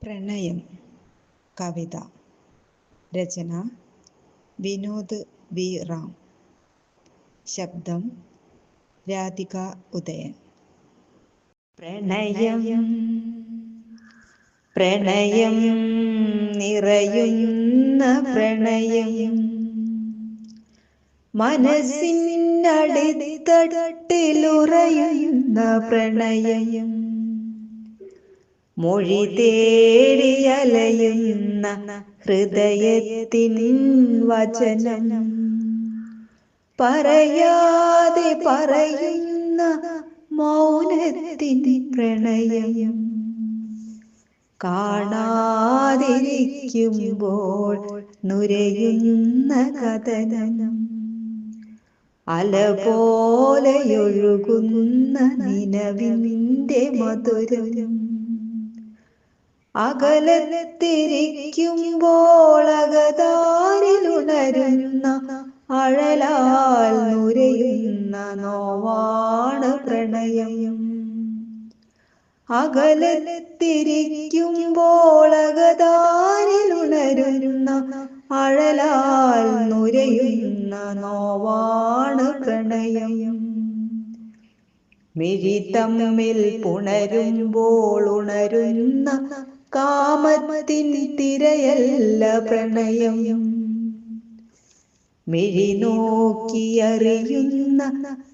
പ്രണയം. കവിത. രചന വിനോദ് വി റാം. ശബ്ദം രാധിക ഉദയൻ. പ്രണയം പ്രണയം നിറയുന്ന പ്രണയം, മനസ്സിനടിത്തട്ടിലുറയുന്ന പ്രണയം, മൊഴി തേടിയലയുന്ന ഹൃദയത്തിൻ വചനം, പറയാതെ പറയുന്ന മൗനത്തിൻ പ്രണയം, കാണാതിരിക്കുമ്പോൾ നുരയുന്ന കഥനം, അല പോലെയൊഴുകുന്ന നിലവിന്റെ മധുരം, അകലത്തിരിക്കുമ്പോൾ അകതാരിലുണരുന്ന അഴലാൽ നുരയുന്ന നോവാണ് പ്രണയം. അകലത്തിരിക്കുമ്പോൾ അകതാരിലുണരുന്ന അഴലാൽ നുരയുന്ന നോവാണ് പ്രണയം. മിഴി തമ്മിൽ പുണരുമ്പോൾ ഉണരുന്ന കാമത്തിൻ തിരയല്ല പ്രണയം, മിഴി നോക്കിയറിയുന്ന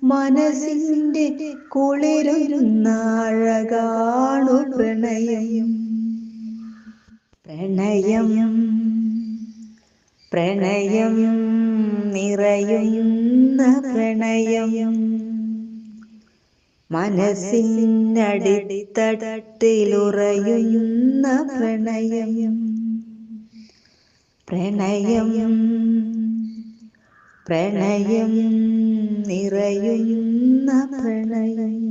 മനസ്സിന്റെ കുളിരുന്ന അഴകാണു പ്രണയം. പ്രണയം പ്രണയം നിറയുന്ന പ്രണയം, മനസ്സിനടിത്തട്ടിലുറയുന്ന പ്രണയം. പ്രണയം പ്രണയം നിറയുന്ന പ്രണയം.